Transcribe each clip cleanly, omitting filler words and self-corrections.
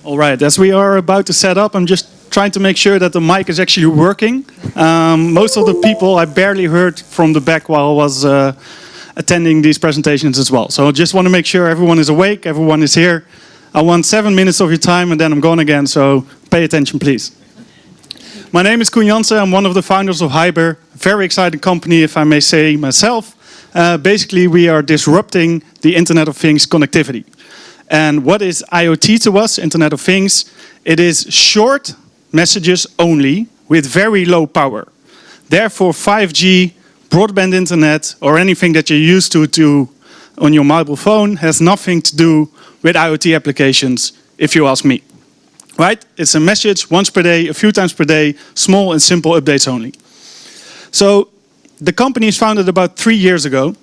All right, as we are about to set up, I'm just trying to make sure that the mic is actually working. Most of the people I barely heard from the back while I was attending these presentations as well. So I just want to make sure everyone is awake, everyone is here. I want 7 minutes of your time and then I'm gone again, so pay attention please. My name is Koen Jansen, I'm one of the founders of Hyber, a very exciting company if I may say myself. Basically we are disrupting the Internet of Things connectivity. And what is IoT to us, Internet of Things? It is short messages only with very low power. Therefore 5G, broadband internet or anything that you're used to on your mobile phone has nothing to do with IoT applications, if you ask me. Right? It's a message once per day, a few times per day, small and simple updates only. So the company is founded about 3 years ago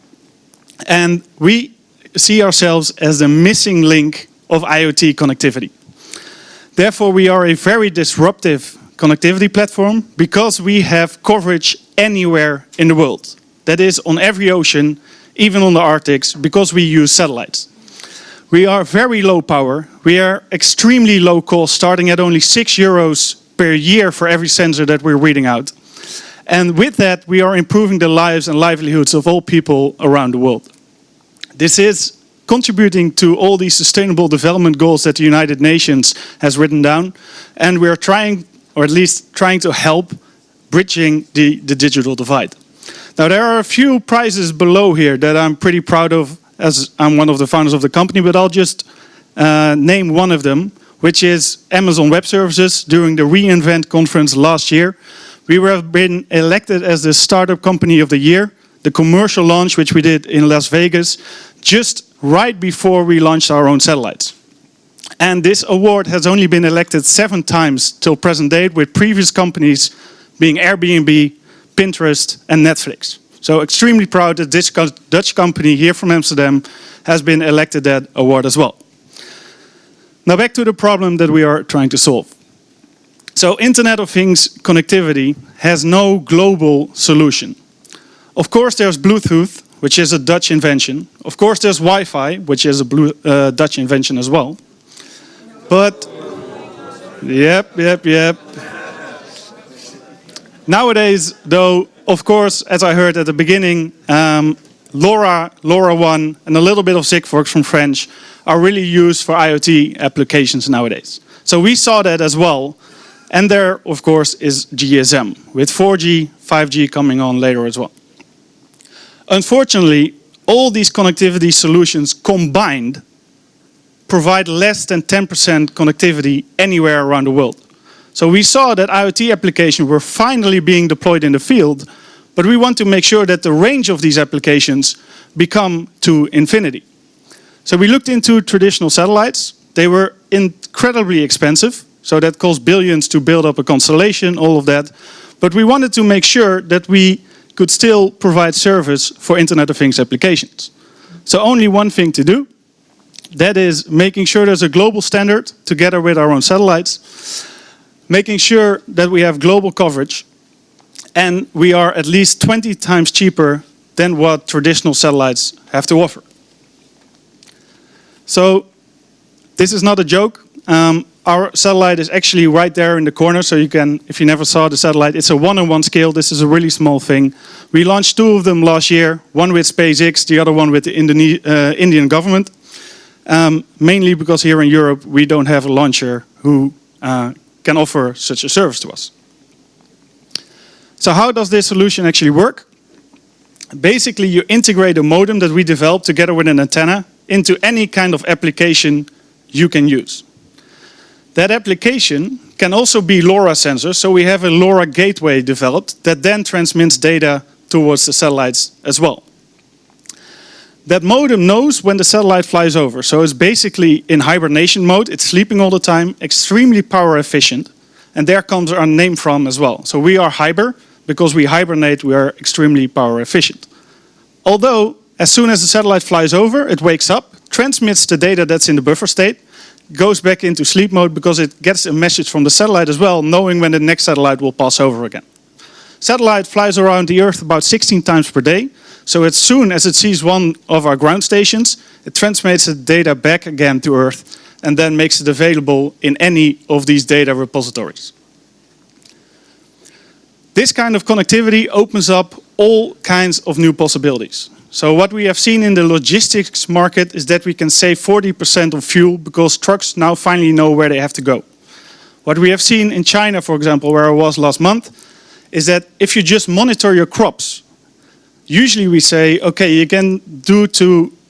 and we see ourselves as the missing link of IoT connectivity. Therefore, we are a very disruptive connectivity platform because we have coverage anywhere in the world. That is on every ocean, even on the Arctics, because we use satellites. We are very low power. We are extremely low cost, starting at only €6 per year for every sensor that we're reading out. And with that, we are improving the lives and livelihoods of all people around the world. This is contributing to all these sustainable development goals that the United Nations has written down. And we are trying, or at least trying to help, bridging the digital divide. Now there are a few prizes below here that I'm pretty proud of as I'm one of the founders of the company, but I'll just name one of them, which is Amazon Web Services. During the reInvent conference last year, we have been elected as the Startup Company of the Year. The commercial launch, which we did in Las Vegas, just right before we launched our own satellites. And this award has only been elected 7 times till present date, with previous companies being Airbnb, Pinterest and Netflix. So extremely proud that this Dutch company here from Amsterdam has been elected that award as well. Now back to the problem that we are trying to solve. So Internet of Things connectivity has no global solution. Of course there's Bluetooth, which is a Dutch invention. Of course there's Wi-Fi, which is a Dutch invention as well. But, yep. Nowadays, though, of course, as I heard at the beginning, LoRaWAN and a little bit of Sigfox from French are really used for IoT applications nowadays. So we saw that as well. And there, of course, is GSM, with 4G, 5G coming on later as well. Unfortunately, all these connectivity solutions combined provide less than 10% connectivity anywhere around the world. So we saw that IoT applications were finally being deployed in the field, but we want to make sure that the range of these applications become to infinity. So we looked into traditional satellites. They were incredibly expensive, so that cost billions to build up a constellation, all of that. But we wanted to make sure that we could still provide service for Internet of Things applications. So only one thing to do, that is making sure there's a global standard together with our own satellites, making sure that we have global coverage, and we are at least 20 times cheaper than what traditional satellites have to offer. So this is not a joke. Our satellite is actually right there in the corner, so you can, if you never saw the satellite, it's a 1:1 scale. This is a really small thing. We launched 2 of them last year, one with SpaceX, the other one with the Indian government. Mainly because here in Europe we don't have a launcher who can offer such a service to us. So how does this solution actually work? Basically you integrate a modem that we developed together with an antenna into any kind of application you can use. That application can also be LoRa sensors, so we have a LoRa gateway developed that then transmits data towards the satellites as well. That modem knows when the satellite flies over, so it's basically in hibernation mode, it's sleeping all the time, extremely power efficient, and there comes our name from as well. So we are Hyber, because we hibernate, we are extremely power efficient. Although, as soon as the satellite flies over, it wakes up, transmits the data that's in the buffer state, goes back into sleep mode because it gets a message from the satellite as well, knowing when the next satellite will pass over again. Satellite flies around the Earth about 16 times per day. So as soon as it sees one of our ground stations, it transmits the data back again to Earth and then makes it available in any of these data repositories. This kind of connectivity opens up all kinds of new possibilities. So what we have seen in the logistics market is that we can save 40% of fuel because trucks now finally know where they have to go. What we have seen in China, for example, where I was last month, is that if you just monitor your crops, usually we say, okay, you can do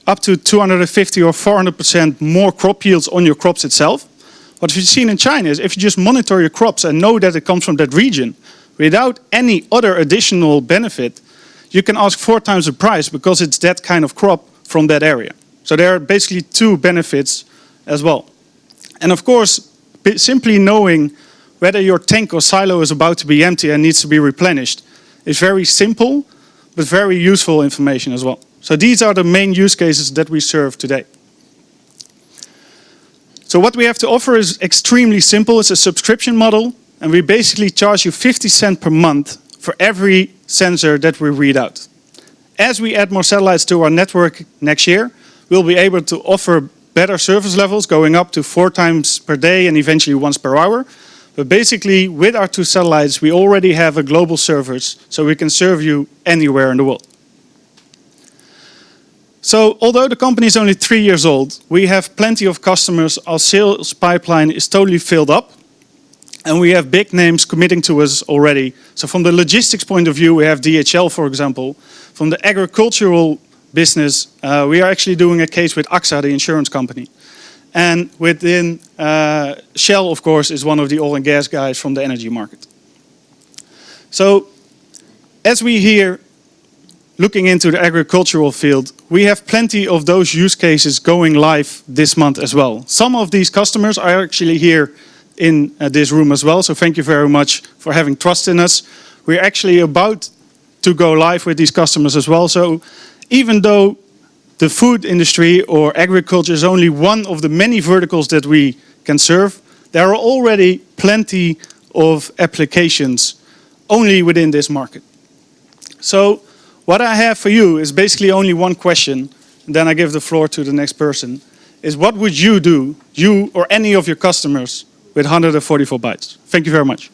up to 250 or 400% more crop yields on your crops itself. What we've seen in China is if you just monitor your crops and know that it comes from that region, without any other additional benefit, you can ask 4 times the price because it's that kind of crop from that area. So there are basically 2 benefits as well. And of course, simply knowing whether your tank or silo is about to be empty and needs to be replenished is very simple, but very useful information as well. So these are the main use cases that we serve today. So what we have to offer is extremely simple. It's a subscription model, and we basically charge you 50 cents per month for every sensor that we read out. As we add more satellites to our network next year, we'll be able to offer better service levels, going up to 4 times per day and eventually once per hour. But basically, with our 2 satellites, we already have a global service, so we can serve you anywhere in the world. So, although the company is only 3 years old, we have plenty of customers. Our sales pipeline is totally filled up. And we have big names committing to us already. So from the logistics point of view, we have DHL, for example. From the agricultural business, we are actually doing a case with AXA, the insurance company. And within Shell, of course, is one of the oil and gas guys from the energy market. So as we here looking into the agricultural field, we have plenty of those use cases going live this month as well. Some of these customers are actually here in this room as well, so thank you very much for having trust in us. We're actually about to go live with these customers as well. So even though the food industry or agriculture is only one of the many verticals that we can serve, there are already plenty of applications only within this market. So what I have for you is basically only one question, and then I give the floor to the next person, is what would you do, you or any of your customers, with 144 bytes? Thank you very much.